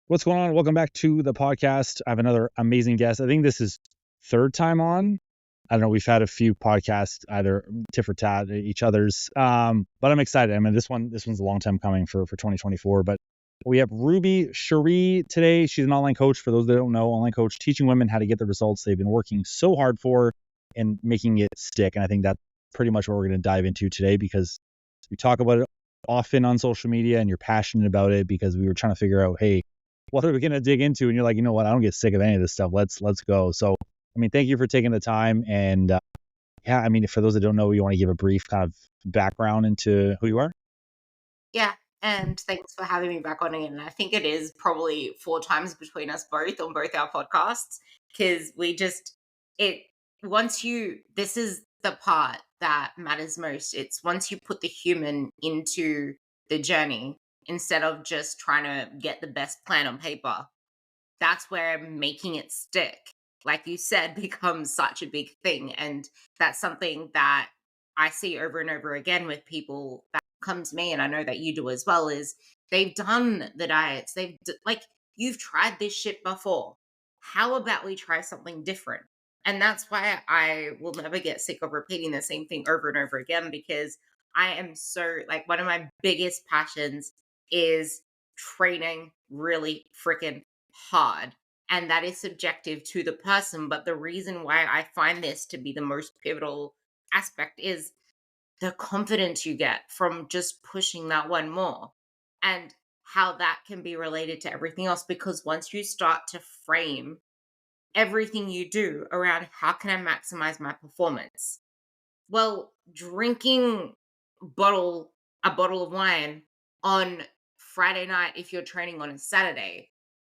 What's going on? Welcome back to the podcast. I have another amazing guest. I think this is third time on. I don't know. We've had a few podcasts, either tit for tat, each other's. But I'm excited. I mean, this one's a long time coming for 2024. But we have Ruby Cherie today. She's an online coach. For those that don't know, online coach teaching women how to get the results they've been working so hard for and making it stick. And I think that's pretty much what we're going to dive into today, because we talk about it often on social media and you're passionate about it, because we were trying to figure out, hey, what are we going to dig into? And you're like, you know what? I don't get sick of any of this stuff. Let's go. So, I mean, thank you for taking the time. And yeah, I mean, for those that don't know, you want to give a brief kind of background into who you are? Yeah, and thanks for having me back on again. I think it is probably 4 times between us both on both our podcasts, because this is the part that matters most. It's once you put the human into the journey instead of just trying to get the best plan on paper. That's where making it stick, like you said, becomes such a big thing. And that's something that I see over and over again with people that come to me, and I know that you do as well, is they've done the diets. Like, you've tried this shit before. How about we try something different? And that's why I will never get sick of repeating the same thing over and over again, because I am so, like, one of my biggest passions is training really freaking hard. And that is subjective to the person. But the reason why I find this to be the most pivotal aspect is the confidence you get from just pushing that one more, and how that can be related to everything else. Because once you start to frame everything you do around how can I maximize my performance, well, drinking a bottle of wine on Friday night if you're training on a Saturday,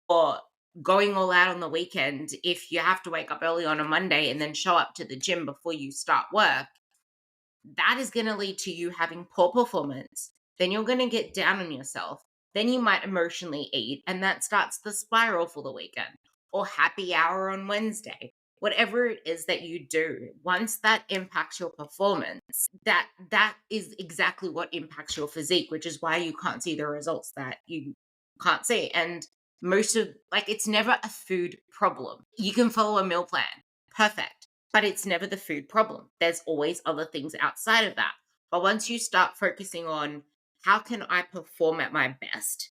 or going all out on the weekend if you have to wake up early on a Monday and then show up to the gym before you start work, that is going to lead to you having poor performance. Then you're going to get down on yourself. Then you might emotionally eat, and that starts the spiral for the weekend, or happy hour on Wednesday. Whatever it is that you do, once that impacts your performance, that is exactly what impacts your physique, which is why you can't see the results that you can't see. And it's never a food problem. You can follow a meal plan. Perfect. But it's never the food problem. There's always other things outside of that. But once you start focusing on how can I perform at my best,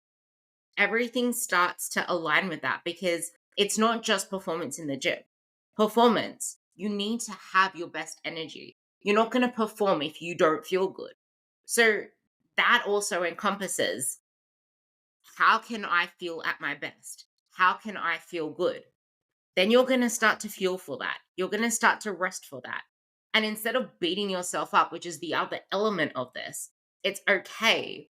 everything starts to align with that, because it's not just performance in the gym. Performance, you need to have your best energy. You're not going to perform if you don't feel good. So that also encompasses, how can I feel at my best? How can I feel good? Then you're going to start to fuel for that. You're going to start to rest for that. And instead of beating yourself up, which is the other element of this, it's okay.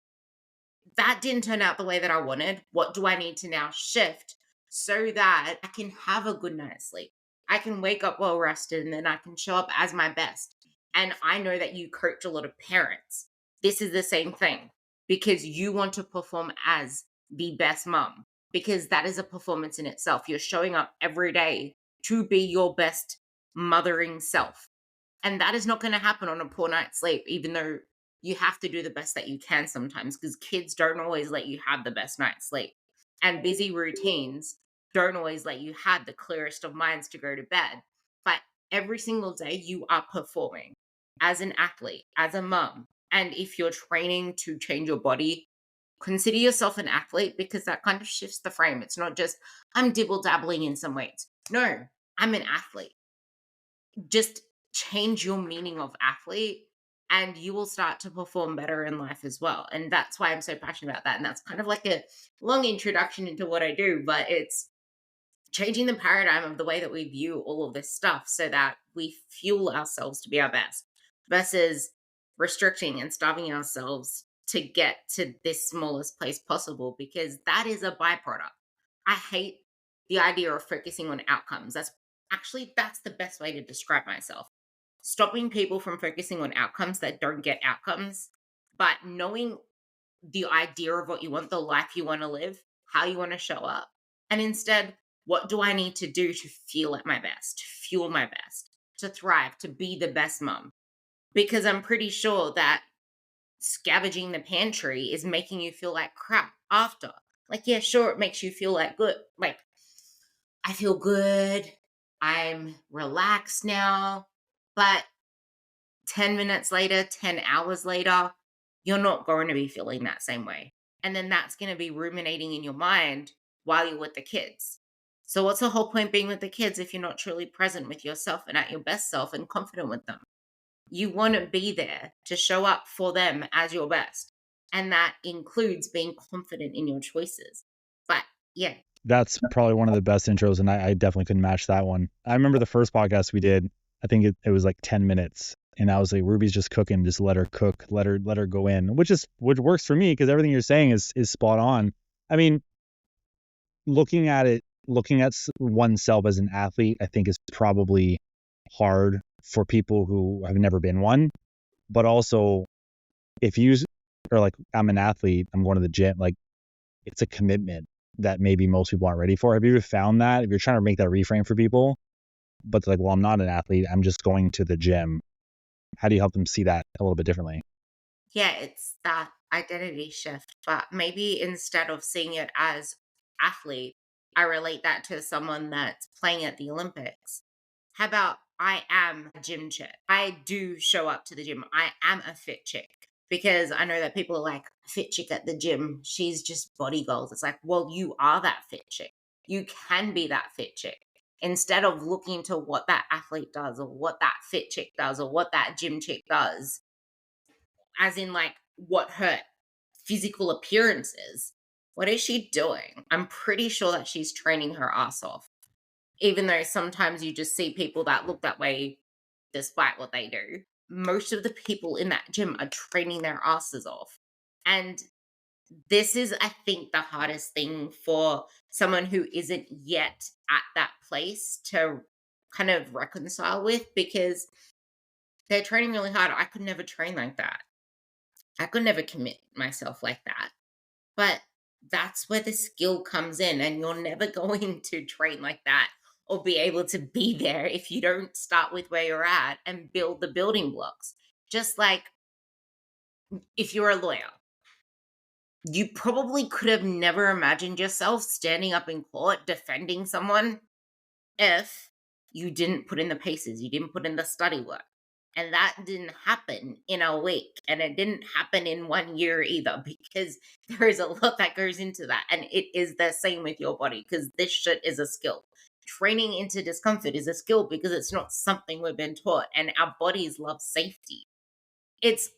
That didn't turn out the way that I wanted. What do I need to now shift so that I can have a good night's sleep? I can wake up well rested, and then I can show up as my best. And I know that you coach a lot of parents. This is the same thing, because you want to perform as the best mom, because that is a performance in itself. You're showing up every day to be your best mothering self. And that is not going to happen on a poor night's sleep, even though you have to do the best that you can sometimes, because kids don't always let you have the best night's sleep. And busy routines don't always let you have the clearest of minds to go to bed. But every single day you are performing as an athlete, as a mom. And if you're training to change your body, consider yourself an athlete, because that kind of shifts the frame. It's not just, I'm dibble dabbling in some weights. No, I'm an athlete. Just change your meaning of athlete, and you will start to perform better in life as well. And that's why I'm so passionate about that. And that's kind of like a long introduction into what I do, but it's changing the paradigm of the way that we view all of this stuff so that we fuel ourselves to be our best, versus restricting and starving ourselves to get to this smallest place possible, because that is a byproduct. I hate the idea of focusing on outcomes. That's the best way to describe myself. Stopping people from focusing on outcomes that don't get outcomes, but knowing the idea of what you want, the life you want to live, how you want to show up. And instead, what do I need to do to feel at my best, to fuel my best, to thrive, to be the best mom? Because I'm pretty sure that scavenging the pantry is making you feel like crap after. Like, yeah, sure, it makes you feel like good. Like, I feel good. I'm relaxed now. But 10 minutes later, 10 hours later, you're not going to be feeling that same way. And then that's going to be ruminating in your mind while you're with the kids. So, what's the whole point being with the kids if you're not truly present with yourself and at your best self and confident with them? You want to be there to show up for them as your best. And that includes being confident in your choices. But yeah. That's probably one of the best intros, and I definitely couldn't match that one. I remember the first podcast we did, I think it was like 10 minutes. And I was like, Ruby's just cooking, just let her cook, let her go in, which works for me because everything you're saying is spot on. I mean, looking at oneself as an athlete, I think is probably hard for people who have never been one. But also, if you are like, I'm an athlete, I'm going to the gym, like it's a commitment that maybe most people aren't ready for. Have you ever found that? If you're trying to make that reframe for people, but it's like, well, I'm not an athlete, I'm just going to the gym. How do you help them see that a little bit differently? Yeah, it's that identity shift. But maybe instead of seeing it as athlete, I relate that to someone that's playing at the Olympics. How about I am a gym chick? I do show up to the gym. I am a fit chick because I know that people are like, fit chick at the gym. She's just body goals. It's like, well, you are that fit chick. You can be that fit chick. Instead of looking to what that athlete does or what that fit chick does or what that gym chick does, as in like what her physical appearance is. What is she doing? I'm pretty sure that she's training her ass off. Even though sometimes you just see people that look that way despite what they do. Most of the people in that gym are training their asses off. And this is, I think, the hardest thing for someone who isn't yet at that place to kind of reconcile with, because they're training really hard. I could never train like that. I could never commit myself like that. But that's where the skill comes in, and you're never going to train like that or be able to be there if you don't start with where you're at and build the building blocks. Just like if you're a lawyer, you probably could have never imagined yourself standing up in court defending someone if you didn't put in the paces, you didn't put in the study work. And that didn't happen in a week. And it didn't happen in 1 year either, because there is a lot that goes into that. And it is the same with your body, because this shit is a skill. Training into discomfort is a skill because it's not something we've been taught. And our bodies love safety. It's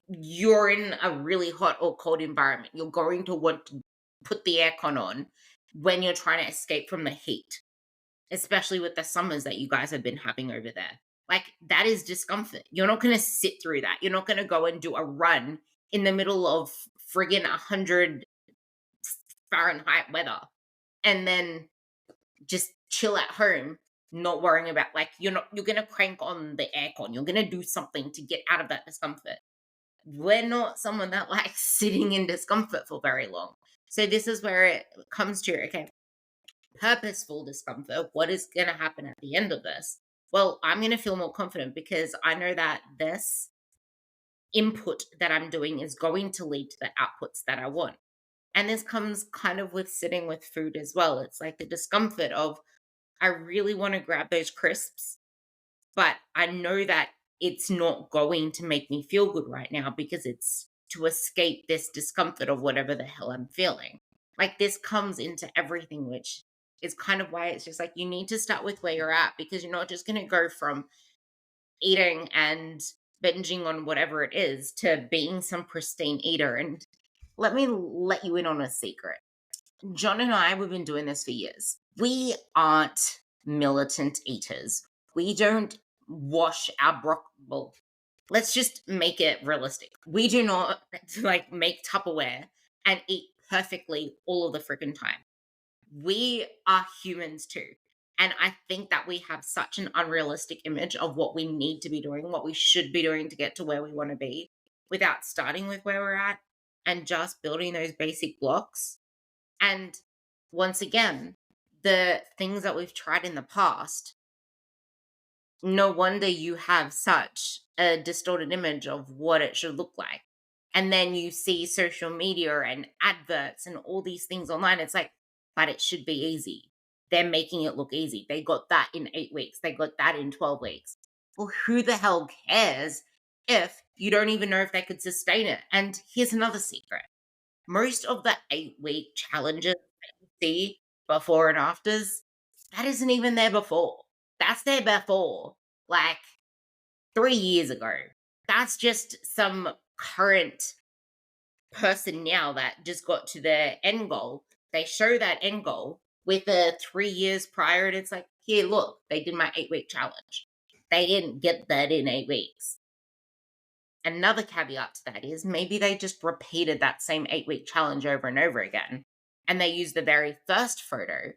you're in a really hot or cold environment. You're going to want to put the aircon on when you're trying to escape from the heat, especially with the summers that you guys have been having over there. Like, that is discomfort. You're not going to sit through that. You're not going to go and do a run in the middle of friggin' 100 Fahrenheit weather and then just chill at home, not worrying about, like, you're going to crank on the aircon. You're going to do something to get out of that discomfort. We're not someone that likes sitting in discomfort for very long. So this is where it comes to, okay, purposeful discomfort. What is going to happen at the end of this? Well, I'm going to feel more confident because I know that this input that I'm doing is going to lead to the outputs that I want. And this comes kind of with sitting with food as well. It's like the discomfort of, I really want to grab those crisps, but I know that it's not going to make me feel good right now because it's to escape this discomfort of whatever the hell I'm feeling. Like, this comes into everything, which is kind of why it's just like you need to start with where you're at, because you're not just going to go from eating and binging on whatever it is to being some pristine eater. And let me let you in on a secret. John and I, we've been doing this for years. We aren't militant eaters. We don't wash our broccoli. Well, let's just make it realistic. We do not like make Tupperware and eat perfectly all of the freaking time. We are humans too. And I think that we have such an unrealistic image of what we need to be doing, what we should be doing to get to where we want to be, without starting with where we're at and just building those basic blocks. And once again, the things that we've tried in the past, no wonder you have such a distorted image of what it should look like. And then you see social media and adverts and all these things online. It's like, but it should be easy. They're making it look easy. They got that in 8 weeks. They got that in 12 weeks. Well, who the hell cares if you don't even know if they could sustain it? And here's another secret. Most of the 8-week challenges that you see before and afters, that isn't even there before. That's there before, like 3 years ago. That's just some current person now that just got to their end goal. They show that end goal with the 3 years prior, and it's like, here, look, they did my 8-week challenge. They didn't get that in 8 weeks. Another caveat to that is maybe they just repeated that same 8-week challenge over and over again. And they used the very first photo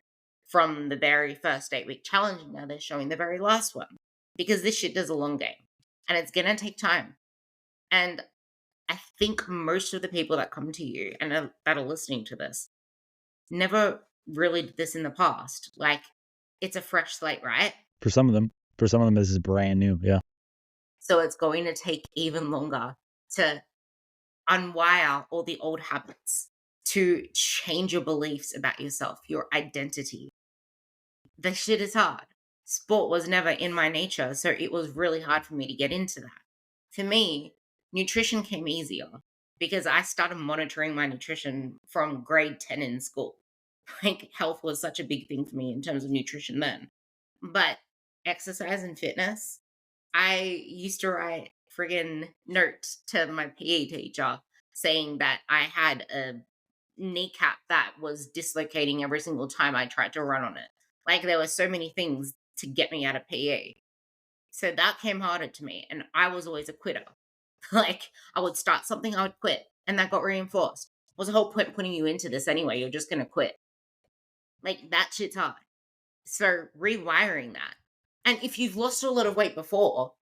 from the very first 8-week challenge. And now they're showing the very last one because this shit does a long game and it's going to take time. And I think most of the people that come to you and that are listening to this never really did this in the past. Like, it's a fresh slate, right? For some of them, this is brand new. Yeah. So it's going to take even longer to unwire all the old habits, to change your beliefs about yourself, your identity. The shit is hard. Sport was never in my nature, so it was really hard for me to get into that. For me, nutrition came easier because I started monitoring my nutrition from grade 10 in school. Like, health was such a big thing for me in terms of nutrition then. But exercise and fitness, I used to write friggin' notes to my PE teacher saying that I had a kneecap that was dislocating every single time I tried to run on it. Like, there were so many things to get me out of PE. So that came harder to me. And I was always a quitter. Like, I would start something, I would quit. And that got reinforced. What's the whole point putting you into this anyway? You're just going to quit. Like, that shit's hard. So rewiring that. And if you've lost a lot of weight before,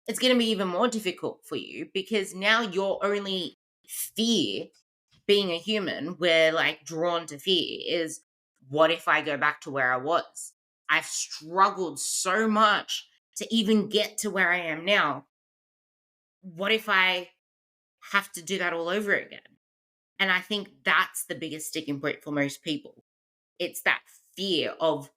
it's going to be even more difficult for you because now your only fear, being a human, we're like drawn to fear, is what if I go back to where I was? I've struggled so much to even get to where I am now. What if I have to do that all over again? And I think that's the biggest sticking point for most people. It's that fear of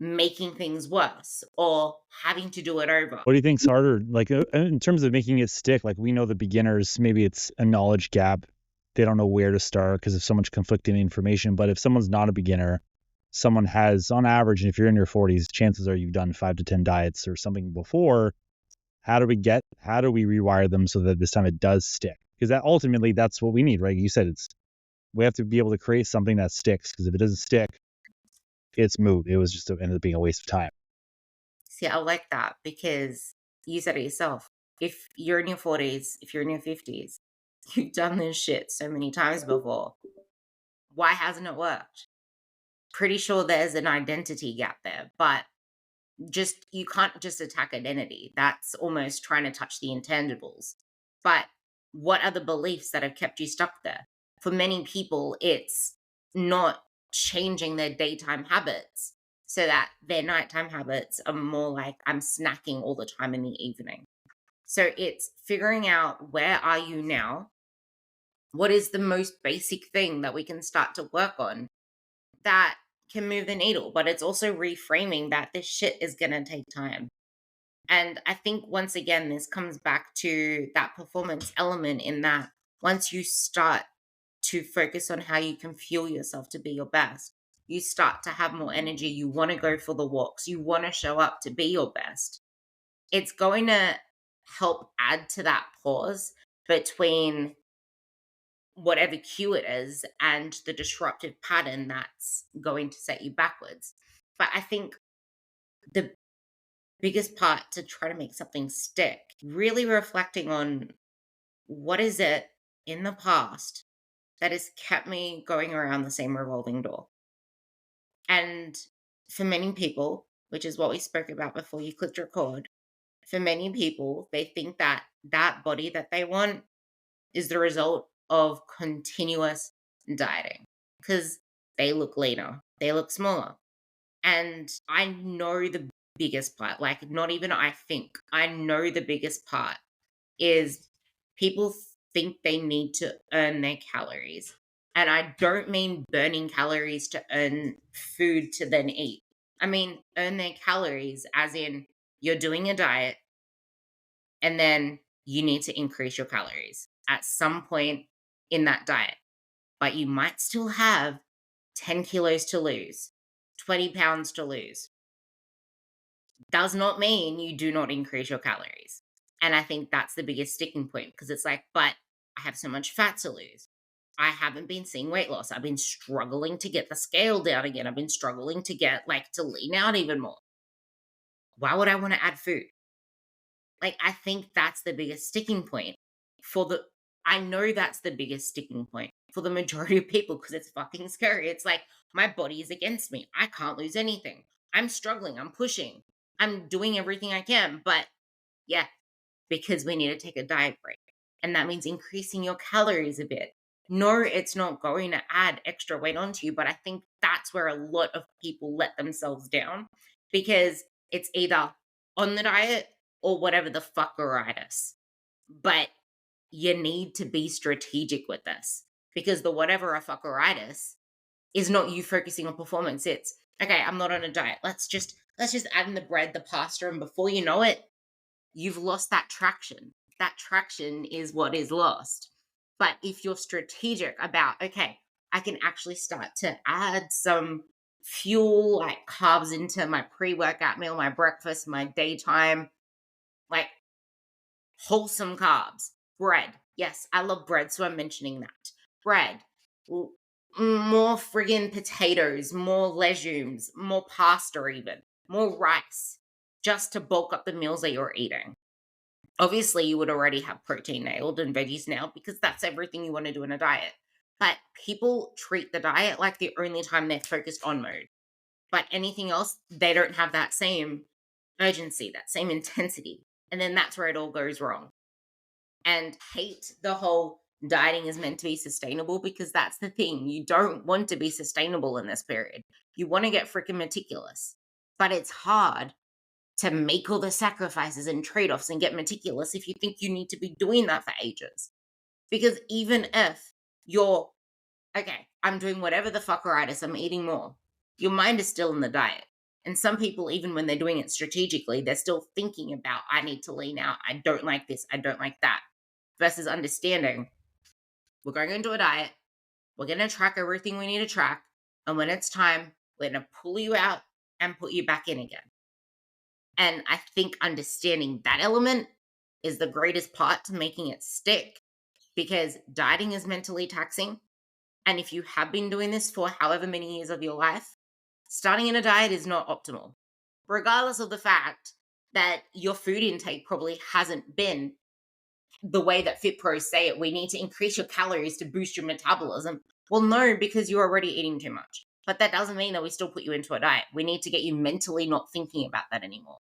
making things worse or having to do it over. What do you think's harder? Like in terms of making it stick, like we know the beginners, maybe it's a knowledge gap. They don't know where to start because of so much conflicting information. But if someone's not a beginner, someone has, on average, and if you're in your 40s, chances are you've done 5 to 10 diets or something before. How do we rewire them so that this time it does stick? Because that ultimately, that's what we need, right? You said we have to be able to create something that sticks, because if it doesn't stick, it's moot. It was just ended up being a waste of time. See, I like that because you said it yourself. If you're in your 40s, if you're in your 50s, you've done this shit so many times before. Why hasn't it worked? Pretty sure there's an identity gap there, but you can't just attack identity. That's almost trying to touch the intangibles. But what are the beliefs that have kept you stuck there? For many people, it's not changing their daytime habits so that their nighttime habits are more like, I'm snacking all the time in the evening. So it's figuring out, where are you now? What is the most basic thing that we can start to work on that can move the needle? But it's also reframing that this shit is going to take time. And I think, once again, this comes back to that performance element, in that once you start to focus on how you can fuel yourself to be your best, you start to have more energy. You want to go for the walks. You want to show up to be your best. It's going to help add to that pause between whatever cue it is and the disruptive pattern that's going to set you backwards. But I think the biggest part to try to make something stick, really reflecting on what is it in the past that has kept me going around the same revolving door. And for many people, which is what we spoke about before you clicked record, for many people, they think that that body that they want is the result of continuous dieting because they look leaner, they look smaller. And I know the biggest part, like, not even I think, I know the biggest part is people think they need to earn their calories. And I don't mean burning calories to earn food to then eat. I mean, earn their calories as in you're doing a diet and then you need to increase your calories at some point in that diet. But you might still have 10 kilos to lose, 20 pounds to lose. Does not mean you do not increase your calories. And I think that's the biggest sticking point, because it's like, but I have so much fat to lose. I haven't been seeing weight loss. I've been struggling to get the scale down again. I've been struggling to get to lean out even more. Why would I want to add food? I think that's the biggest sticking point I know that's the biggest sticking point for the majority of people, because it's fucking scary. It's like, my body is against me. I can't lose anything. I'm struggling. I'm pushing. I'm doing everything I can. But yeah, because we need to take a diet break. And that means increasing your calories a bit. No, it's not going to add extra weight onto you. But I think that's where a lot of people let themselves down, because it's either on the diet or whatever the fuckeritis. But you need to be strategic with this, because the whatever a fuckeritis is not you focusing on performance. It's, okay, I'm not on a diet. Let's just add in the bread, the pasta, and before you know it, you've lost that traction. That traction is what is lost. But if you're strategic about, okay, I can actually start to add some fuel, like carbs, into my pre-workout meal, my breakfast, my daytime, like wholesome carbs. Bread. Yes, I love bread, so I'm mentioning that. Bread. More friggin' potatoes, more legumes, more pasta even, more rice, just to bulk up the meals that you're eating. Obviously, you would already have protein nailed and veggies nailed, because that's everything you want to do in a diet. But people treat the diet like the only time they're focused on mode. But anything else, they don't have that same urgency, that same intensity. And then that's where it all goes wrong. And hate the whole dieting is meant to be sustainable, because that's the thing. You don't want to be sustainable in this period. You want to get freaking meticulous. But it's hard to make all the sacrifices and trade-offs and get meticulous if you think you need to be doing that for ages. Because even if you're, okay, I'm doing whatever the fuckeritis, I'm eating more, your mind is still in the diet. And some people, even when they're doing it strategically, they're still thinking about, I need to lean out, I don't like this, I don't like that. Versus understanding, we're going into a diet, we're going to track everything we need to track, and when it's time, we're going to pull you out and put you back in again. And I think understanding that element is the greatest part to making it stick, because dieting is mentally taxing. And if you have been doing this for however many years of your life, starting in a diet is not optimal, regardless of the fact that your food intake probably hasn't been the way that Fit Pros say it. We need to increase your calories to boost your metabolism. Well, no, because you're already eating too much. But that doesn't mean that we still put you into a diet. We need to get you mentally not thinking about that anymore,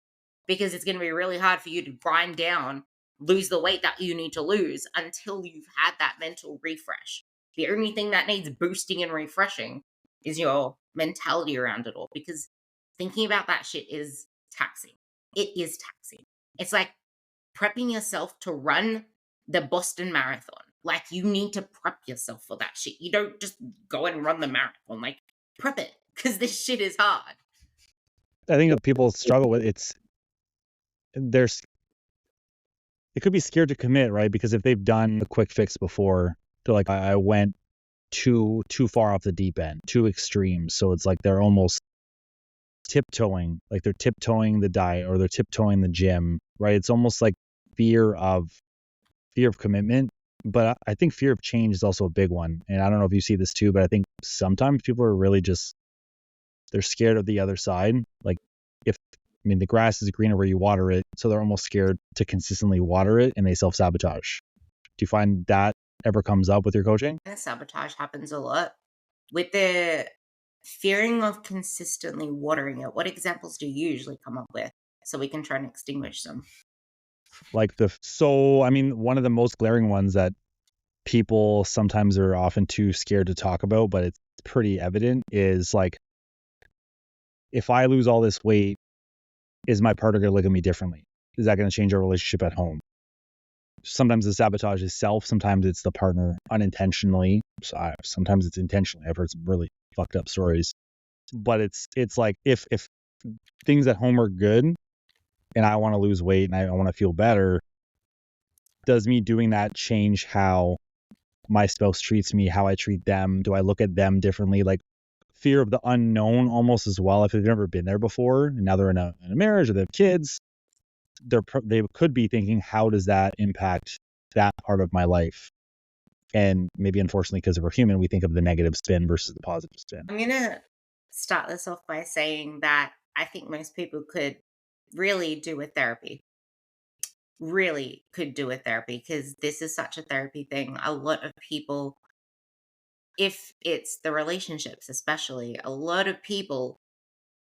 because it's going to be really hard for you to grind down, lose the weight that you need to lose until you've had that mental refresh. The only thing that needs boosting and refreshing is your mentality around it all, because thinking about that shit is taxing. It is taxing. It's like prepping yourself to run the Boston Marathon. Like, you need to prep yourself for that shit. You don't just go and run the marathon. Like, prep it, because this shit is hard. I think that people struggle with it could be scared to commit, right? Because if they've done a quick fix before, they're like, I went too far off the deep end, too extreme. So it's like they're almost tiptoeing, like they're tiptoeing the diet or they're tiptoeing the gym, right? It's almost like fear of commitment. But I think fear of change is also a big one. And I don't know if you see this too, but I think sometimes people are really they're scared of the other side. Like, the grass is greener where you water it. So they're almost scared to consistently water it, and they self-sabotage. Do you find that ever comes up with your coaching? Sabotage happens a lot. With the fearing of consistently watering it, what examples do you usually come up with so we can try and extinguish them? One of the most glaring ones that people sometimes are often too scared to talk about, but it's pretty evident, is like, if I lose all this weight, is my partner going to look at me differently? Is that going to change our relationship at home? sometimes the sabotage is self, sometimes it's the partner unintentionally. Sometimes it's intentionally. I've heard some really fucked up stories. But it's like if things at home are good and I want to lose weight and I want to feel better, does me doing that change how my spouse treats me, how I treat them? Do I look at them differently? Like fear of the unknown almost as well. If they've never been there before and now they're in a marriage or they have kids, they could be thinking, how does that impact that part of my life? And maybe unfortunately, because we're human, we think of the negative spin versus the positive spin. I'm going to start this off by saying that I think most people could really do with therapy. Really could do with therapy, because this is such a therapy thing. A lot of people, if it's the relationships especially, a lot of people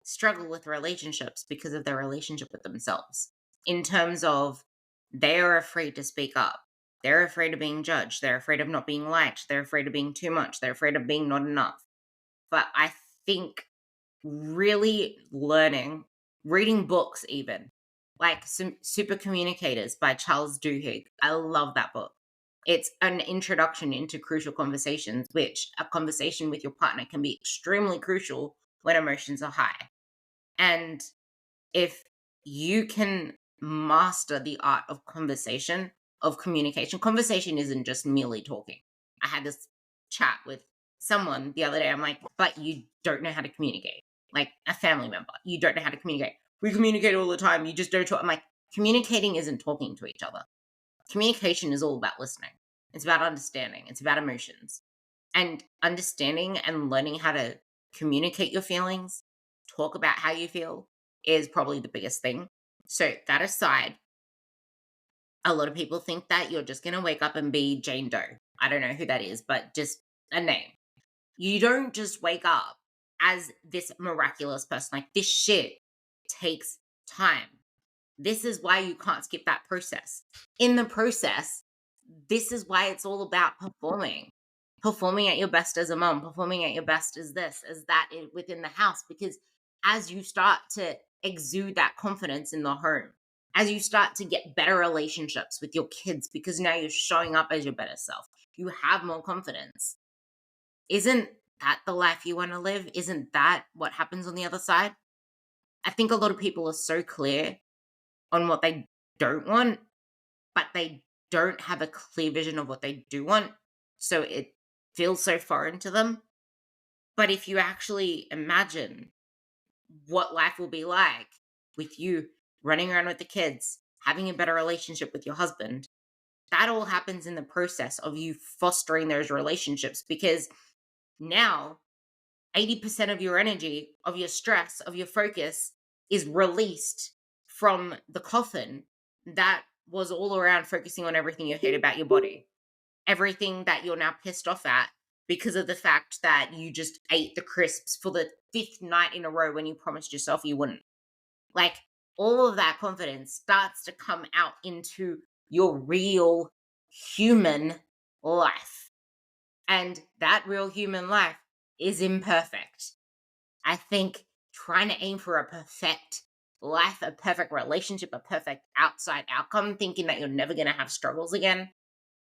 struggle with relationships because of their relationship with themselves, in terms of they are afraid to speak up. They're afraid of being judged. They're afraid of not being liked. They're afraid of being too much. They're afraid of being not enough. But I think really learning, reading books even, like some Super Communicators by Charles Duhigg. I love that book. It's an introduction into crucial conversations, which a conversation with your partner can be extremely crucial when emotions are high. And if you can master the art of conversation, of communication, conversation isn't just merely talking. I had this chat with someone the other day. I'm like, but you don't know how to communicate. Like a family member, you don't know how to communicate. We communicate all the time. You just don't talk. I'm like, communicating isn't talking to each other. Communication is all about listening. It's about understanding. It's about emotions. And understanding and learning how to communicate your feelings, talk about how you feel, is probably the biggest thing. So that aside, a lot of people think that you're just going to wake up and be Jane Doe. I don't know who that is, but just a name. You don't just wake up as this miraculous person. Like, this shit takes time. This is why you can't skip that process. In the process, this is why it's all about performing at your best as a mom, performing at your best as this, as that within the house. Because as you start to exude that confidence in the home, as you start to get better relationships with your kids, because now you're showing up as your better self, you have more confidence. Isn't that the life you want to live? Isn't that what happens on the other side? I think a lot of people are so clear on what they don't want, but they don't have a clear vision of what they do want. So it feels so foreign to them. But if you actually imagine what life will be like with you running around with the kids, having a better relationship with your husband, that all happens in the process of you fostering those relationships. Because now 80% of your energy, of your stress, of your focus is released from the coffin that was all around focusing on everything you hate about your body, everything that you're now pissed off at because of the fact that you just ate the crisps for the 5th night in a row when you promised yourself you wouldn't. Like, all of that confidence starts to come out into your real human life. And that real human life is imperfect. I think trying to aim for a perfect life, a perfect relationship, a perfect outside outcome, thinking that you're never going to have struggles again,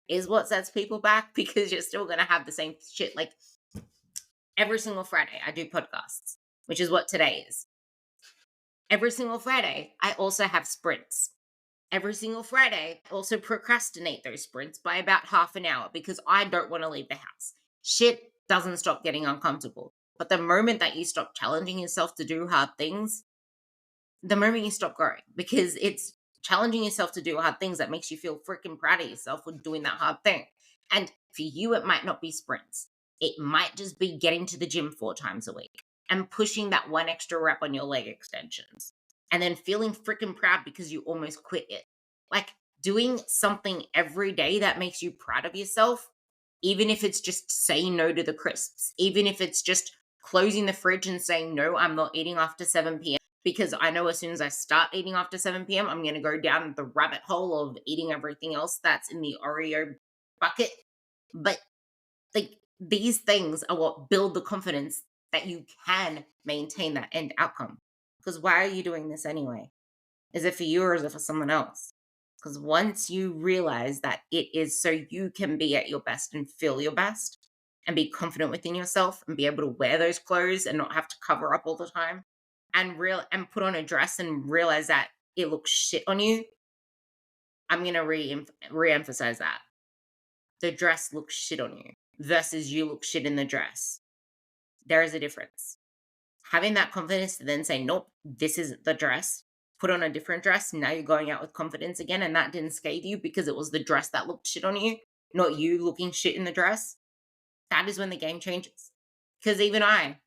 is what sets people back, because you're still going to have the same shit. Like, every single Friday, I do podcasts, which is what today is. Every single Friday, I also have sprints. Every single Friday, I also procrastinate those sprints by about half an hour because I don't want to leave the house. Shit doesn't stop getting uncomfortable. But the moment that you stop challenging yourself to do hard things, the moment you stop growing, because it's challenging yourself to do hard things that makes you feel freaking proud of yourself for doing that hard thing. And for you, it might not be sprints. It might just be getting to the gym 4 times a week and pushing that 1 extra rep on your leg extensions, and then feeling freaking proud because you almost quit it. Like, doing something every day that makes you proud of yourself, even if it's just saying no to the crisps, even if it's just closing the fridge and saying, no, I'm not eating after 7 p.m. Because I know as soon as I start eating after 7 p.m., I'm going to go down the rabbit hole of eating everything else that's in the Oreo bucket. But like, these things are what build the confidence that you can maintain that end outcome. Because why are you doing this anyway? Is it for you or is it for someone else? Because once you realize that it is so you can be at your best and feel your best and be confident within yourself and be able to wear those clothes and not have to cover up all the time and put on a dress and realize that it looks shit on you, I'm going to re-emphasize that. The dress looks shit on you versus you look shit in the dress. There is a difference. Having that confidence to then say, nope, this isn't the dress. Put on a different dress. Now you're going out with confidence again. And that didn't scathe you because it was the dress that looked shit on you, not you looking shit in the dress. That is when the game changes. Because even I,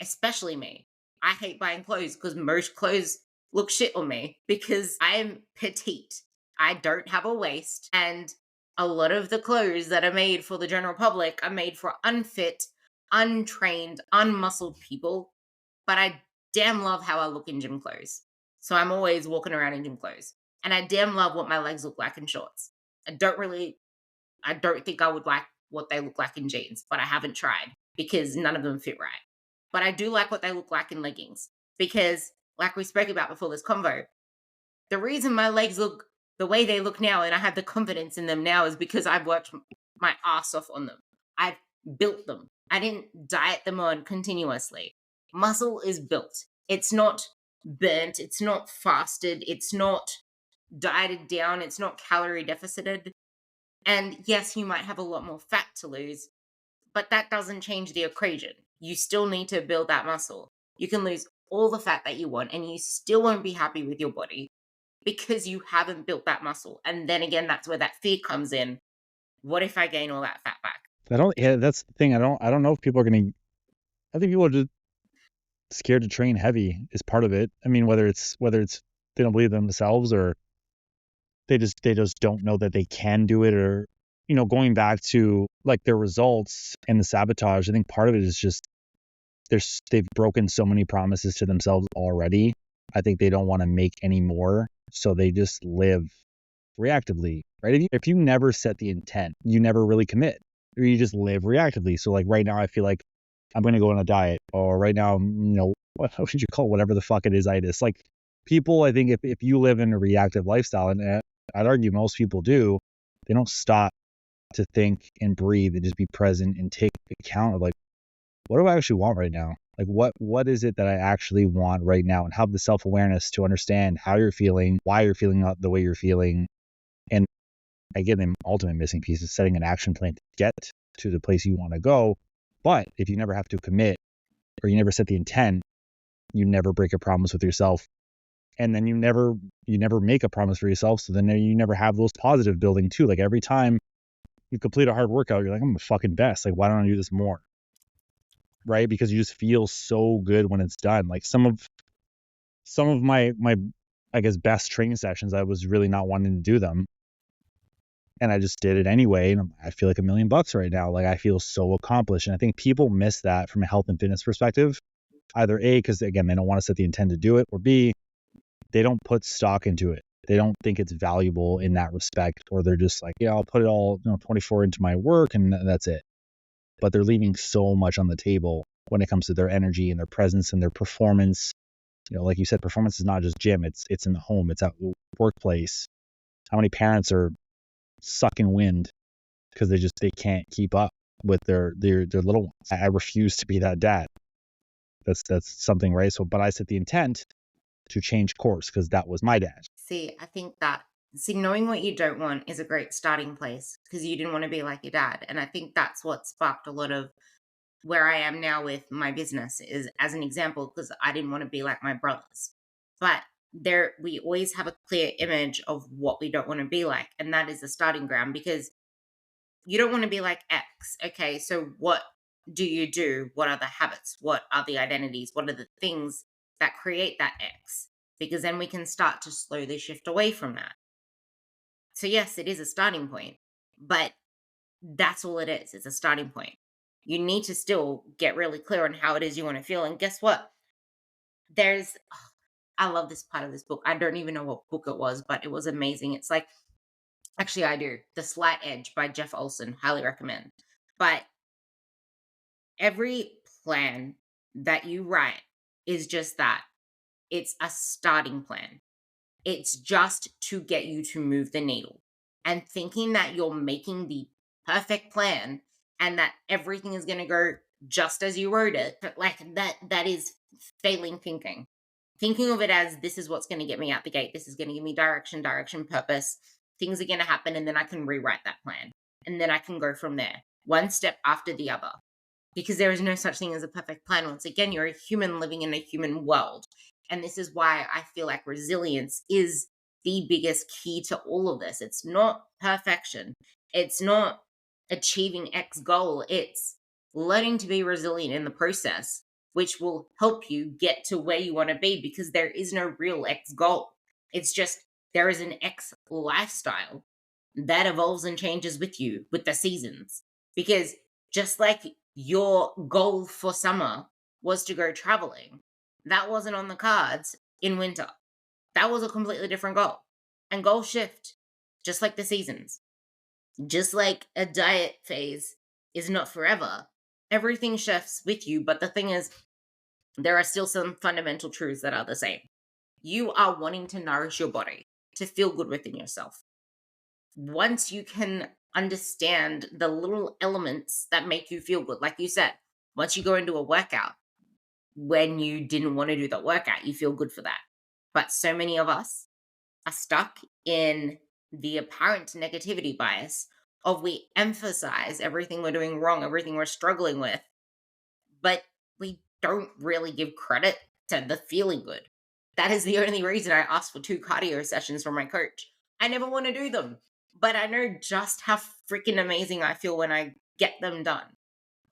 especially me, I hate buying clothes because most clothes look shit on me because I am petite. I don't have a waist. And a lot of the clothes that are made for the general public are made for unfit, untrained, unmuscled people. But I damn love how I look in gym clothes. So I'm always walking around in gym clothes. And I damn love what my legs look like in shorts. I don't think I would like what they look like in jeans, but I haven't tried because none of them fit right. But I do like what they look like in leggings because, like we spoke about before this convo, the reason my legs look the way they look now and I have the confidence in them now is because I've worked my ass off on them. I've built them. I didn't diet them on continuously. Muscle is built. It's not burnt. It's not fasted. It's not dieted down. It's not calorie deficited. And yes, you might have a lot more fat to lose, but that doesn't change the equation. You still need to build that muscle. You can lose all the fat that you want and you still won't be happy with your body because you haven't built that muscle. And then again, that's where that fear comes in. What if I gain all that fat back? That's the thing. I don't know if people are going to, I think people are just scared to train heavy is part of it. I mean, whether it's they don't believe themselves or they just don't know that they can do it, or going back to like their results and the sabotage. I think part of it is just they've broken so many promises to themselves already. I think they don't want to make any more, so they just live reactively, right? If you never set the intent, you never really commit, or you just live reactively. So like right now, I feel like I'm going to go on a diet, or right now, what would you call whatever the fuck it is, itis. Like people, I think if you live in a reactive lifestyle, and I'd argue most people do, they don't stop to think and breathe and just be present and take account of like, what do I actually want right now? Like what is it that I actually want right now, and have the self-awareness to understand how you're feeling, why you're feeling the way you're feeling. And again, the ultimate missing piece is setting an action plan to get to the place you want to go. But if you never have to commit, or you never set the intent, you never break a promise with yourself. And then you never make a promise for yourself. So then you never have those positive building too. Like every time you complete a hard workout, you're like, I'm the fucking best. Like, why don't I do this more? Right? Because you just feel so good when it's done. Like some of my I guess best training sessions, I was really not wanting to do them. And I just did it anyway. And I feel like $1 million right now. Like I feel so accomplished. And I think people miss that from a health and fitness perspective. Either A, because again, they don't want to set the intent to do it, or B, they don't put stock into it. They don't think it's valuable in that respect, or they're just like, yeah, I'll put it all 24 into my work and that's it. But they're leaving so much on the table when it comes to their energy and their presence and their performance. Like you said, performance is not just gym. It's in the home. It's at the workplace. How many parents are sucking wind because they can't keep up with their little ones? I refuse to be that dad. That's something, right? So, but I set the intent to change course because that was my dad. I think that knowing what you don't want is a great starting place because you didn't want to be like your dad. And I think that's what sparked a lot of where I am now with my business, is as an example, because I didn't want to be like my brothers. But we always have a clear image of what we don't want to be like. And that is the starting ground, because you don't want to be like X. Okay, so what do you do? What are the habits? What are the identities? What are the things that create that X? Because then we can start to slowly shift away from that. So yes, it is a starting point, but that's all it is. It's a starting point. You need to still get really clear on how it is you want to feel. And guess what? I love this part of this book. I don't even know what book it was, but it was amazing. It's like, actually I do. The Slight Edge by Jeff Olson. Highly recommend. But every plan that you write is just that. It's a starting plan. It's just to get you to move the needle. And thinking that you're making the perfect plan and that everything is going to go just as you wrote it, but like that is failing thinking. Thinking of it as this is what's going to get me out the gate. This is going to give me direction, purpose. Things are going to happen, and then I can rewrite that plan. And then I can go from there, one step after the other. Because there is no such thing as a perfect plan. Once again, you're a human living in a human world. And this is why I feel like resilience is the biggest key to all of this. It's not perfection. It's not achieving X goal. It's learning to be resilient in the process, which will help you get to where you want to be, because there is no real X goal. It's just there is an X lifestyle that evolves and changes with you, with the seasons. Because just like your goal for summer was to go traveling, that wasn't on the cards in winter. That was a completely different goal. And goals shift, just like the seasons. Just like a diet phase is not forever, everything shifts with you. But the thing is, there are still some fundamental truths that are the same. You are wanting to nourish your body, to feel good within yourself. Once you can understand the little elements that make you feel good, like you said, once you go into a workout, when you didn't want to do the workout, you feel good for that. But so many of us are stuck in the apparent negativity bias of we emphasize everything we're doing wrong, everything we're struggling with, but we don't really give credit to the feeling good. That is the only reason I asked for 2 cardio sessions from my coach. I never want to do them, but I know just how freaking amazing I feel when I get them done.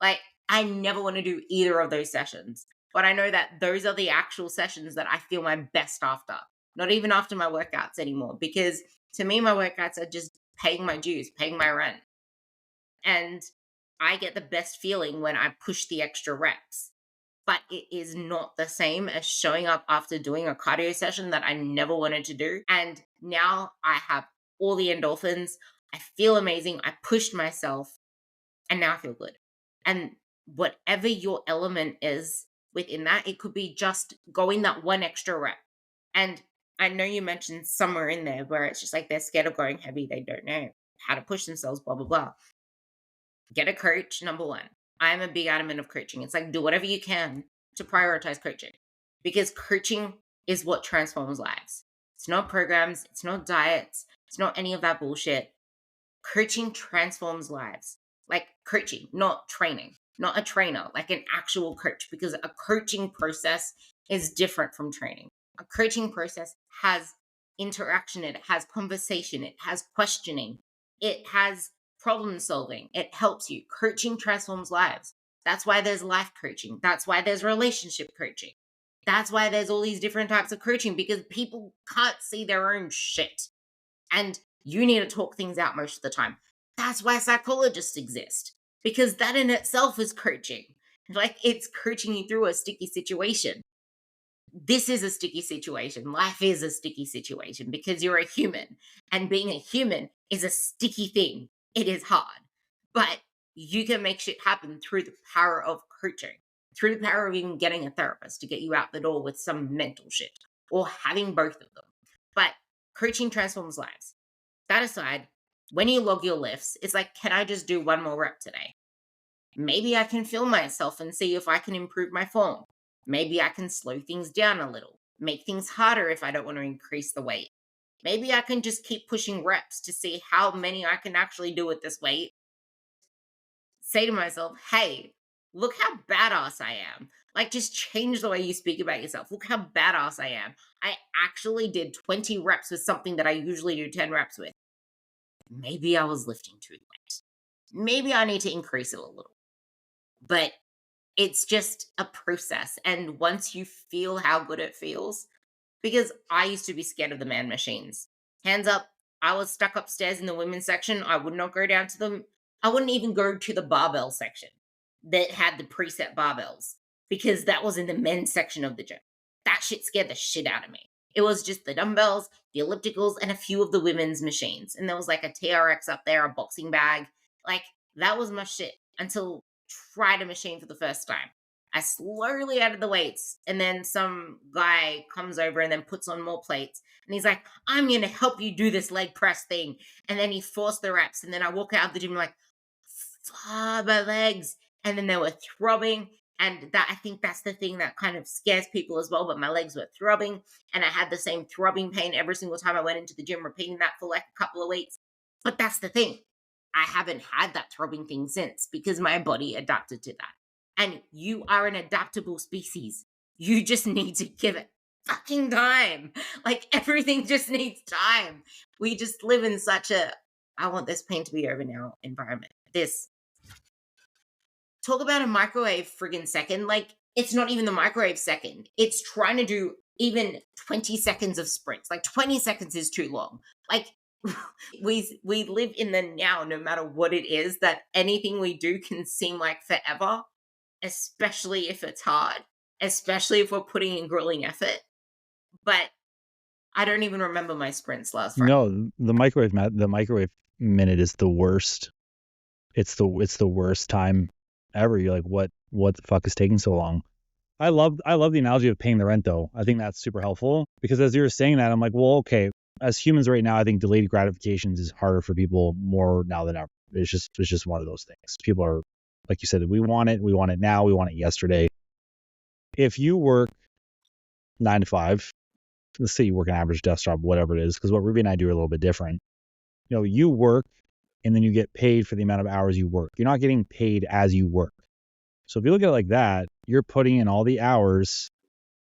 Like, I never want to do either of those sessions, but I know that those are the actual sessions that I feel my best after. Not even after my workouts anymore, because to me, my workouts are just paying my dues, paying my rent. And I get the best feeling when I push the extra reps. But it is not the same as showing up after doing a cardio session that I never wanted to do. And now I have all the endorphins. I feel amazing. I pushed myself, and now I feel good. And whatever your element is within that, it could be just going that one extra rep. And I know you mentioned somewhere in there where it's just like they're scared of going heavy. They don't know how to push themselves, blah, blah, blah. Get a coach, number one. I'm a big adamant of coaching. It's like, do whatever you can to prioritize coaching, because coaching is what transforms lives. It's not programs. It's not diets. It's not any of that bullshit. Coaching transforms lives. Like coaching, not training, not a trainer, like an actual coach, because a coaching process is different from training. A coaching process has interaction, it has conversation, it has questioning, it has problem solving. It helps you. Coaching transforms lives. That's why there's life coaching. That's why there's relationship coaching. That's why there's all these different types of coaching, because people can't see their own shit. And you need to talk things out most of the time. That's why psychologists exist, because that in itself is coaching. Like, it's coaching you through a sticky situation. This is a sticky situation. Life is a sticky situation because you're a human, and being a human is a sticky thing. It is hard, but you can make shit happen through the power of coaching, through the power of even getting a therapist to get you out the door with some mental shit, or having both of them. But coaching transforms lives. That aside, when you log your lifts, it's like, can I just do one more rep today? Maybe I can feel myself and see if I can improve my form. Maybe I can slow things down a little, make things harder if I don't want to increase the weight. Maybe I can just keep pushing reps to see how many I can actually do with this weight. Say to myself, hey, look how badass I am. Like, just change the way you speak about yourself. Look how badass I am. I actually did 20 reps with something that I usually do 10 reps with. Maybe I was lifting too light. Maybe I need to increase it a little. But it's just a process. And once you feel how good it feels, because I used to be scared of the man machines. Hands up, I was stuck upstairs in the women's section. I would not go down to them. I wouldn't even go to the barbell section that had the preset barbells, because that was in the men's section of the gym. That shit scared the shit out of me. It was just the dumbbells, the ellipticals, and a few of the women's machines. And there was like a TRX up there, a boxing bag. Like, that was my shit until tried a machine for the first time. I slowly added the weights, and then some guy comes over and then puts on more plates. And he's like, I'm going to help you do this leg press thing. And then he forced the reps. And then I walk out of the gym like, my legs. And then they were throbbing. And that, I think that's the thing that kind of scares people as well. But my legs were throbbing. And I had the same throbbing pain every single time I went into the gym, repeating that for like a couple of weeks. But that's the thing. I haven't had that throbbing thing since because my body adapted to that. And you are an adaptable species. You just need to give it fucking time. Like everything just needs time. We just live in such a, I want this pain to be over now environment. This, talk about a microwave friggin' second. Like it's not even the microwave second. It's trying to do even 20 seconds of sprints. Like 20 seconds is too long. Like we live in the now, no matter what it is, that anything we do can seem like forever, especially if it's hard, especially if we're putting in grueling effort. But I don't even remember my sprints last Friday. No, the microwave minute is the worst. It's the worst time ever. You're like, what the fuck is taking so long? I love the analogy of paying the rent though. I think that's super helpful because as you were saying that, I'm like, well, okay, as humans right now, I think delayed gratifications is harder for people more now than ever. It's just one of those things. People are, like you said, we want it now, we want it yesterday. If you work 9 to 5, let's say you work an average desk job, whatever it is, because what Ruby and I do are a little bit different. You know, you work and then you get paid for the amount of hours you work. You're not getting paid as you work. So if you look at it like that, you're putting in all the hours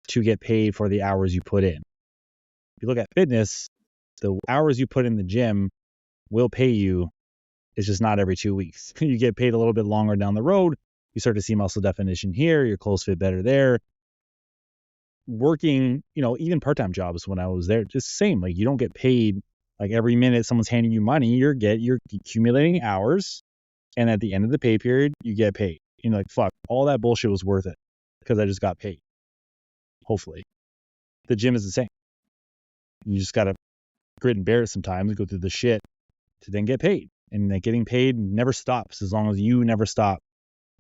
to get paid for the hours you put in. If you look at fitness, the hours you put in the gym will pay you. It's just not every 2 weeks. You get paid a little bit longer down the road. You start to see muscle definition here. Your clothes fit better there. Working, you know, even part-time jobs when I was there, just same. Like you don't get paid like every minute someone's handing you money. You're accumulating hours, and at the end of the pay period, you get paid. You're like, fuck, all that bullshit was worth it because I just got paid. Hopefully, the gym is the same. You just gotta grit and bear it sometimes, go through the shit to then get paid. And that getting paid never stops as long as you never stop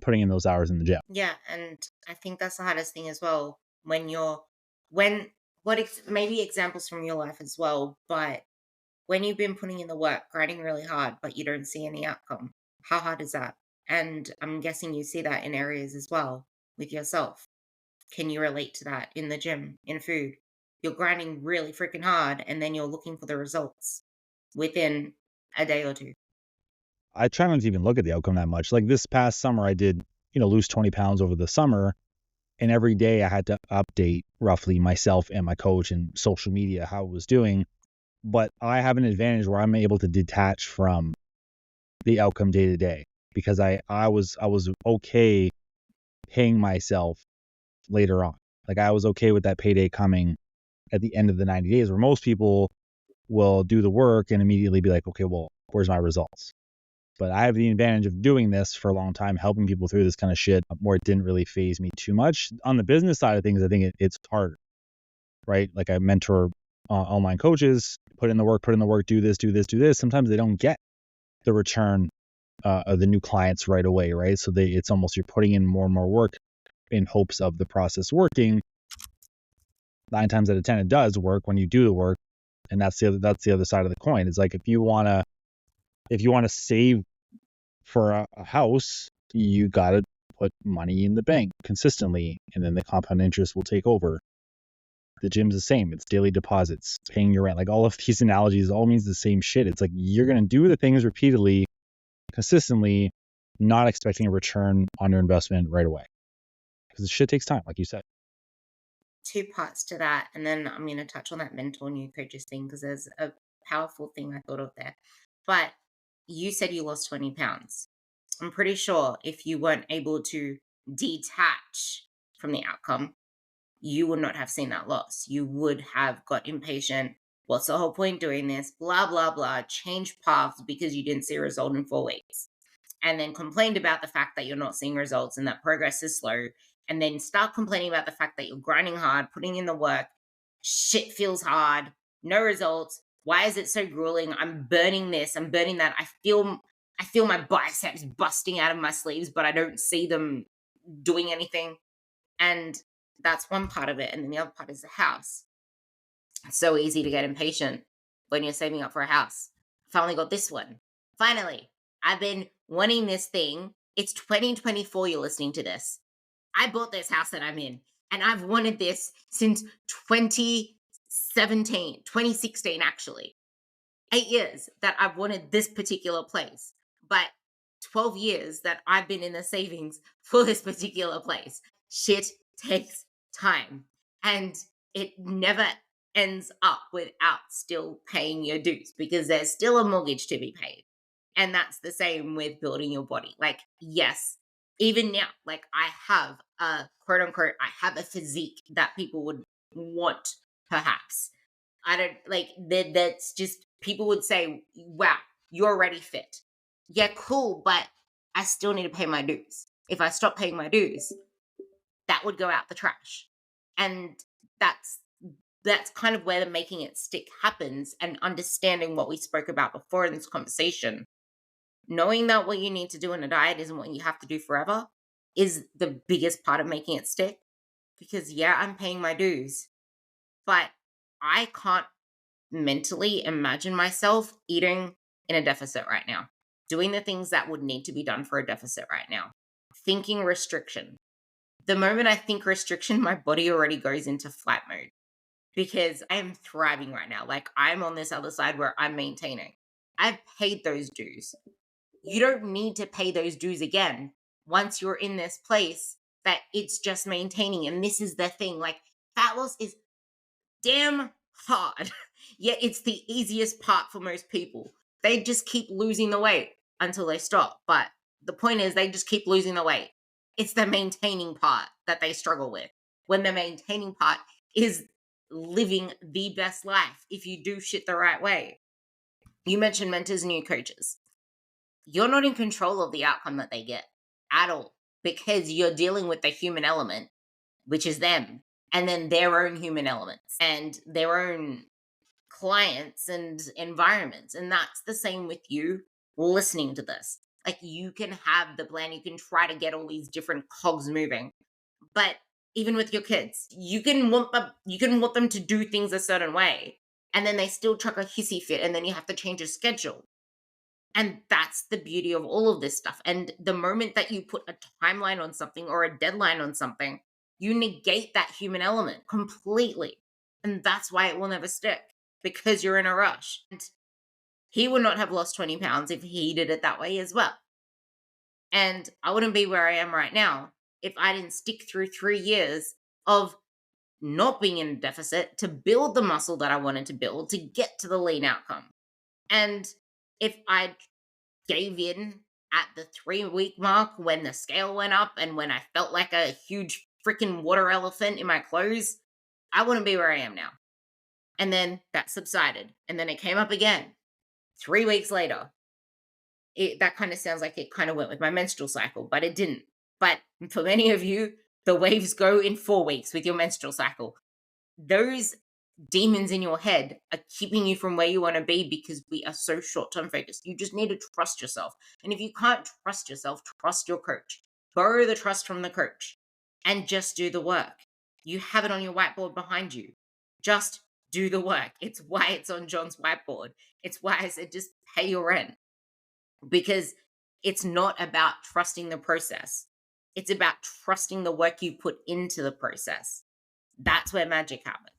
putting in those hours in the gym. Yeah, and I think that's the hardest thing as well. Maybe examples from your life as well, but when you've been putting in the work, grinding really hard, but you don't see any outcome, how hard is that? And I'm guessing you see that in areas as well with yourself. Can you relate to that in the gym, in food? You're grinding really freaking hard and then you're looking for the results within a day or two. I try not to even look at the outcome that much. Like this past summer, I did, lose 20 pounds over the summer. And every day I had to update roughly myself and my coach and social media, how it was doing. But I have an advantage where I'm able to detach from the outcome day to day because I was okay paying myself later on. Like I was okay with that payday coming at the end of the 90 days where most people will do the work and immediately be like, okay, well, where's my results? But I have the advantage of doing this for a long time, helping people through this kind of shit where it didn't really phase me too much. On the business side of things, I think it's harder, right? Like I mentor online coaches, put in the work, do this. Sometimes they don't get the return of the new clients right away, right? So it's almost you're putting in more and more work in hopes of the process working. 9 times out of 10, it does work when you do the work. And that's the other side of the coin. It's like if you want to save for a house, you got to put money in the bank consistently, and then the compound interest will take over. The gym's the same. It's daily deposits, paying your rent. Like all of these analogies all means the same shit. It's like you're going to do the things repeatedly, consistently, not expecting a return on your investment right away. Because the shit takes time, like you said. 2 parts to that, and then I'm going to touch on that mentor new coaches thing because there's a powerful thing I thought of there. But you said you lost 20 pounds. I'm pretty sure if you weren't able to detach from the outcome, you would not have seen that loss. You would have got impatient. What's the whole point doing this? Blah, blah, blah. Change paths because you didn't see a result in 4 weeks. And then complained about the fact that you're not seeing results and that progress is slow. And then start complaining about the fact that you're grinding hard, putting in the work. Shit feels hard. No results. Why is it so grueling? I'm burning this. I'm burning that. I feel my biceps busting out of my sleeves, but I don't see them doing anything. And that's one part of it. And then the other part is the house. It's so easy to get impatient when you're saving up for a house. Finally got this one. Finally, I've been wanting this thing. It's 2024, you're listening to this. I bought this house that I'm in, and I've wanted this since 2016, actually. 8 years that I've wanted this particular place, but 12 years that I've been in the savings for this particular place. Shit takes time, and it never ends up without still paying your dues, because there's still a mortgage to be paid. And that's the same with building your body. Like, yes, even now, like, I have a quote unquote, I have a physique that people would want, perhaps. I don't like that. That's just, people would say, wow, you're already fit. Yeah, cool, but I still need to pay my dues. If I stop paying my dues, that would go out the trash. And that's kind of where the making it stick happens, and understanding what we spoke about before in this conversation. Knowing that what you need to do in a diet isn't what you have to do forever is the biggest part of making it stick. Because yeah, I'm paying my dues, but I can't mentally imagine myself eating in a deficit right now, doing the things that would need to be done for a deficit right now, thinking restriction. The moment I think restriction, my body already goes into flight mode, because I am thriving right now. Like, I'm on this other side where I'm maintaining. I've paid those dues. You don't need to pay those dues again once you're in this place that it's just maintaining. And this is the thing, like, fat loss is damn hard. Yet it's the easiest part for most people. They just keep losing the weight until they stop. But the point is, they just keep losing the weight. It's the maintaining part that they struggle with. When the maintaining part is living the best life if you do shit the right way. You mentioned mentors and new coaches. You're not in control of the outcome that they get at all, because you're dealing with the human element, which is them, and then their own human elements and their own clients and environments. And that's the same with you listening to this. Like, you can have the plan, you can try to get all these different cogs moving, but even with your kids, you can want them to do things a certain way, and then they still chuck a hissy fit, and then you have to change your schedule. And that's the beauty of all of this stuff. And the moment that you put a timeline on something or a deadline on something, you negate that human element completely. And that's why it will never stick, because you're in a rush. And he would not have lost 20 pounds if he did it that way as well. And I wouldn't be where I am right now if I didn't stick through 3 years of not being in a deficit to build the muscle that I wanted to build to get to the lean outcome. And if I gave in at the 3-week mark when the scale went up and when I felt like a huge freaking water elephant in my clothes, I wouldn't be where I am now. And then that subsided. And then it came up again 3 weeks later. That kind of sounds like it kind of went with my menstrual cycle, but it didn't. But for many of you, the waves go in 4 weeks with your menstrual cycle. Those demons in your head are keeping you from where you want to be, because we are so short-term focused. You just need to trust yourself. And if you can't trust yourself, trust your coach. Borrow the trust from the coach and just do the work. You have it on your whiteboard behind you. Just do the work. It's why it's on Jon's whiteboard. It's why I said just pay your rent, because it's not about trusting the process. It's about trusting the work you put into the process. That's where magic happens.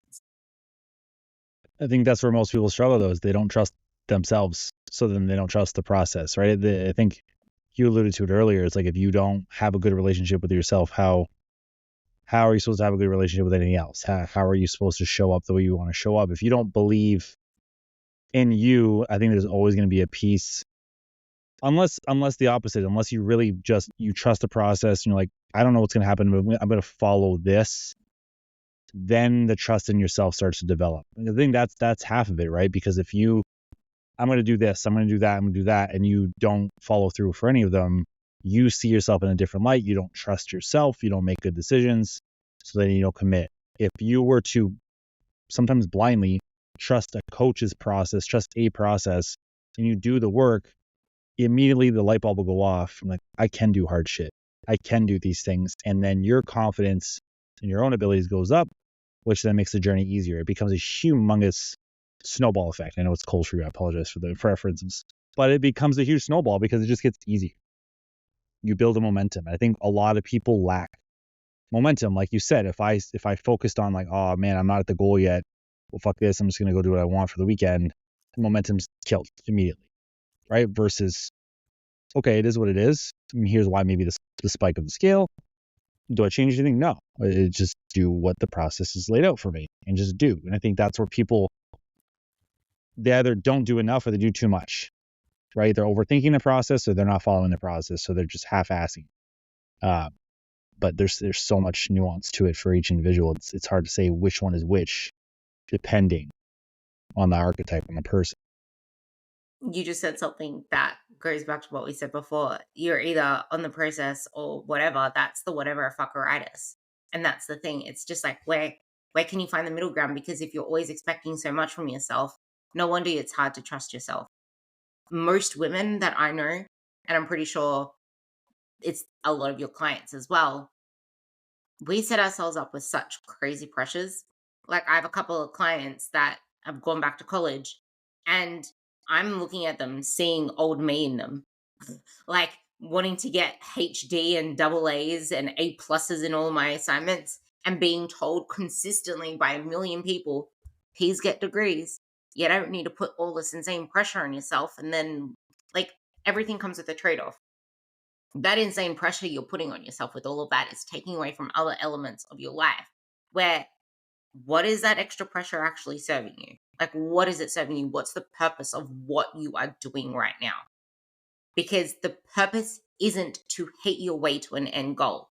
I think that's where most people struggle, though, is they don't trust themselves. So then they don't trust the process, right? I think you alluded to it earlier. It's like, if you don't have a good relationship with yourself, how are you supposed to have a good relationship with anything else? How are you supposed to show up the way you want to show up? If you don't believe in you, I think there's always going to be a piece, unless the opposite, unless you really just, you trust the process, and you're like, I don't know what's going to happen, but I'm going to follow this. Then the trust in yourself starts to develop. I think that's half of it, right? Because if I'm going to do this, I'm going to do that, I'm going to do that, and you don't follow through for any of them, you see yourself in a different light. You don't trust yourself. You don't make good decisions. So then you don't commit. If you were to sometimes blindly trust a coach's process, trust a process, and you do the work, immediately the light bulb will go off. I'm like, I can do hard shit. I can do these things. And then your confidence and your own abilities goes up, which then makes the journey easier. It becomes a humongous snowball effect. I know it's cold for you. I apologize for the preferences, but it becomes a huge snowball because it just gets easier. You build a momentum. I think a lot of people lack momentum. Like you said, if I focused on like, oh man, I'm not at the goal yet. Well, fuck this. I'm just going to go do what I want for the weekend. Momentum's killed immediately, right? Versus, okay, it is what it is. And here's why maybe the spike of the scale. Do I change anything? No. I just do what the process is laid out for me and just do. And I think that's where people, they either don't do enough or they do too much, right? They're overthinking the process or they're not following the process. So they're just half-assing. But there's so much nuance to it for each individual. It's hard to say which one is which, depending on the archetype and the person. You just said something that goes back to what we said before. You're either on the process or whatever. That's the whatever fuckeritis. And that's the thing. It's just like, where can you find the middle ground? Because if you're always expecting so much from yourself, no wonder it's hard to trust yourself. Most women that I know, and I'm pretty sure it's a lot of your clients as well, we set ourselves up with such crazy pressures. Like, I have a couple of clients that have gone back to college, and I'm looking at them, seeing old me in them, like wanting to get HD and double A's and A pluses in all my assignments, and being told consistently by a million people, please get degrees. You don't need to put all this insane pressure on yourself. And then, like, everything comes with a trade-off. That insane pressure you're putting on yourself with all of that is taking away from other elements of your life, where what is that extra pressure actually serving you? Like, what is it serving you? What's the purpose of what you are doing right now? Because the purpose isn't to hate your way to an end goal.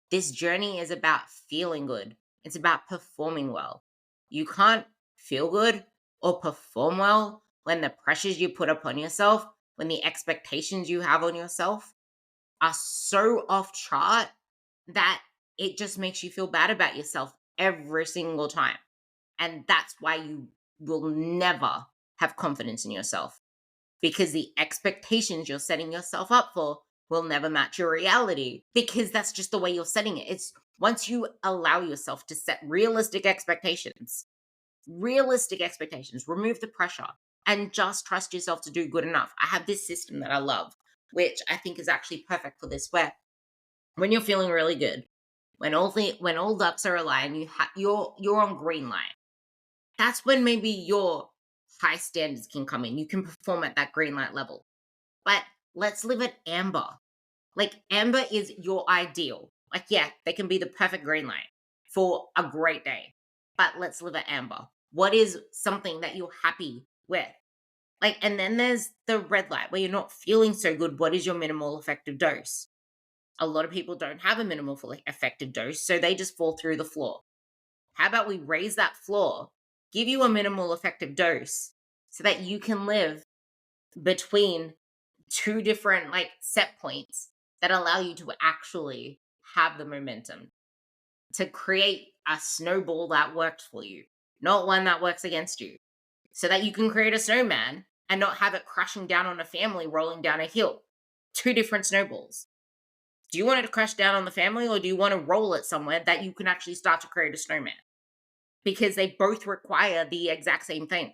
This journey is about feeling good. It's about performing well. You can't feel good or perform well when the pressures you put upon yourself, when the expectations you have on yourself are so off chart that it just makes you feel bad about yourself every single time. And that's why you will never have confidence in yourself, because the expectations you're setting yourself up for will never match your reality, because that's just the way you're setting it. It's once you allow yourself to set realistic expectations, remove the pressure, and just trust yourself to do good enough. I have this system that I love, which I think is actually perfect for this, where when you're feeling really good, when all ducks are aligned, you're on green light. That's when maybe your high standards can come in. You can perform at that green light level. But let's live at amber. Like, amber is your ideal. Like, yeah, they can be the perfect green light for a great day. But let's live at amber. What is something that you're happy with? Like, and then there's the red light where you're not feeling so good. What is your minimal effective dose? A lot of people don't have a minimal effective dose, so they just fall through the floor. How about we raise that floor, give you a minimal effective dose so that you can live between two different like set points that allow you to actually have the momentum to create a snowball that works for you, not one that works against you, so that you can create a snowman and not have it crashing down on a family rolling down a hill. Two different snowballs. Do you want it to crash down on the family, or do you want to roll it somewhere that you can actually start to create a snowman? Because they both require the exact same thing.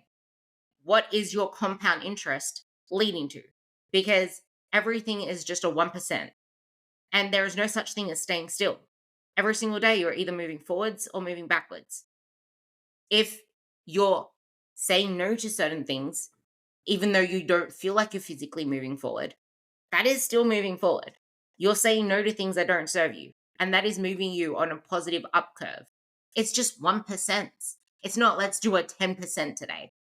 What is your compound interest leading to? Because everything is just a 1%. And there is no such thing as staying still. Every single day, you're either moving forwards or moving backwards. If you're saying no to certain things, even though you don't feel like you're physically moving forward, that is still moving forward. You're saying no to things that don't serve you, and that is moving you on a positive up curve. It's just 1%. It's not, let's do a 10% today,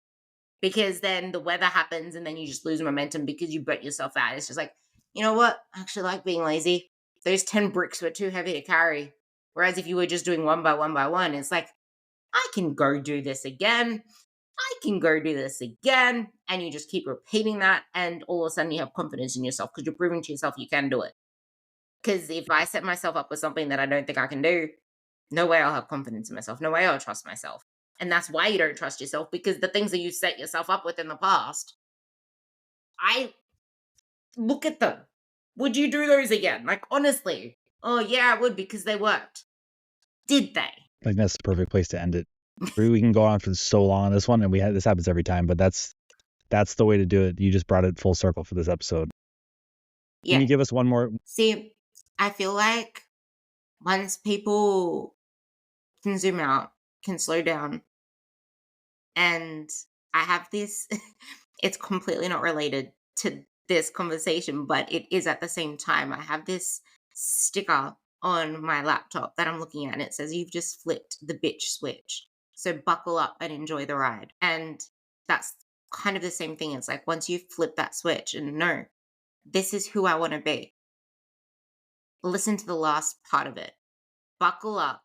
because then the weather happens and then you just lose momentum because you burnt yourself out. It's just like, you know what? I actually like being lazy. Those 10 bricks were too heavy to carry. Whereas if you were just doing one by one, it's like, I can go do this again. I can go do this again. And you just keep repeating that. And all of a sudden you have confidence in yourself because you're proving to yourself you can do it. Because if I set myself up with something that I don't think I can do, no way I'll have confidence in myself. No way I'll trust myself. And that's why you don't trust yourself, because the things that you set yourself up with in the past, I look at them. Would you do those again? Like, honestly. Oh, yeah, I would, because they worked. did they? I think that's the perfect place to end it. We can go on for so long on this one, and this happens every time, but that's the way to do it. You just brought it full circle for this episode. Yeah. Can you give us one more? See, I feel like once people can zoom out, can slow down, and I have this, it's completely not related to this conversation, but it is at the same time. I have this sticker on my laptop that I'm looking at, and it says, "You've just flipped the bitch switch. So buckle up and enjoy the ride." And that's kind of the same thing. It's like once you flip that switch and no, this is who I want to be. Listen to the last part of it. Buckle up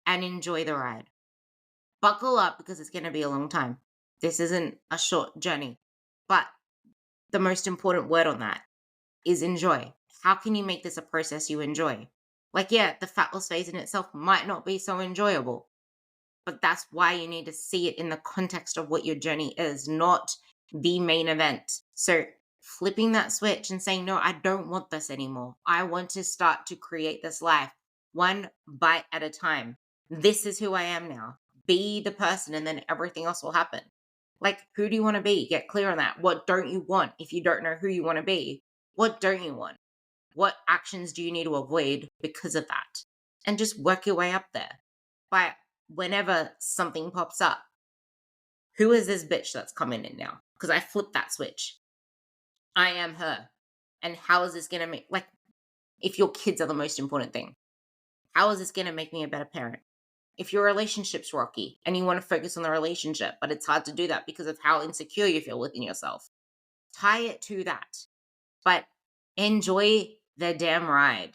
and enjoy the ride. Buckle up because it's going to be a long time. This isn't a short journey. But the most important word on that is enjoy. How can you make this a process you enjoy? Like, yeah, the fat loss phase in itself might not be so enjoyable, but that's why you need to see it in the context of what your journey is, not the main event. So flipping that switch and saying, no, I don't want this anymore. I want to start to create this life one bite at a time. This is who I am now. Be the person, and then everything else will happen. Like, who do you want to be? Get clear on that. What don't you want? If you don't know who you want to be, what don't you want? What actions do you need to avoid because of that? And just work your way up there. But whenever something pops up, who is this bitch that's coming in now? Because I flipped that switch. I am her. And how is this going to make, like, if your kids are the most important thing, how is this going to make me a better parent? If your relationship's rocky and you want to focus on the relationship, but it's hard to do that because of how insecure you feel within yourself, tie it to that. But enjoy the damn ride.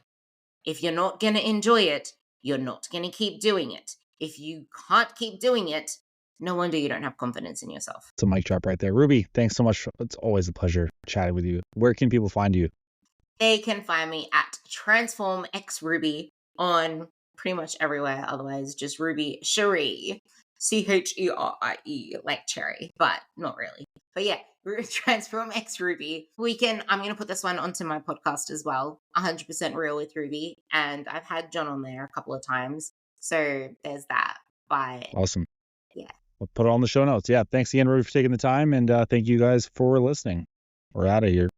If you're not going to enjoy it, you're not going to keep doing it. If you can't keep doing it, no wonder you don't have confidence in yourself. It's a mic drop right there. Ruby, thanks so much. It's always a pleasure chatting with you. Where can people find you? They can find me at TransformXRuby on pretty much everywhere. Otherwise, just Ruby Cherie, Cherie, like cherry, but not really. But yeah, TransformXRuby. I'm going to put this one onto my podcast as well. 100% Real with Ruby. And I've had John on there a couple of times. So there's that. But Awesome. yeah. We'll put it on the show notes. Yeah. Thanks again, Ruby, for taking the time. And thank you guys for listening. We're out of here.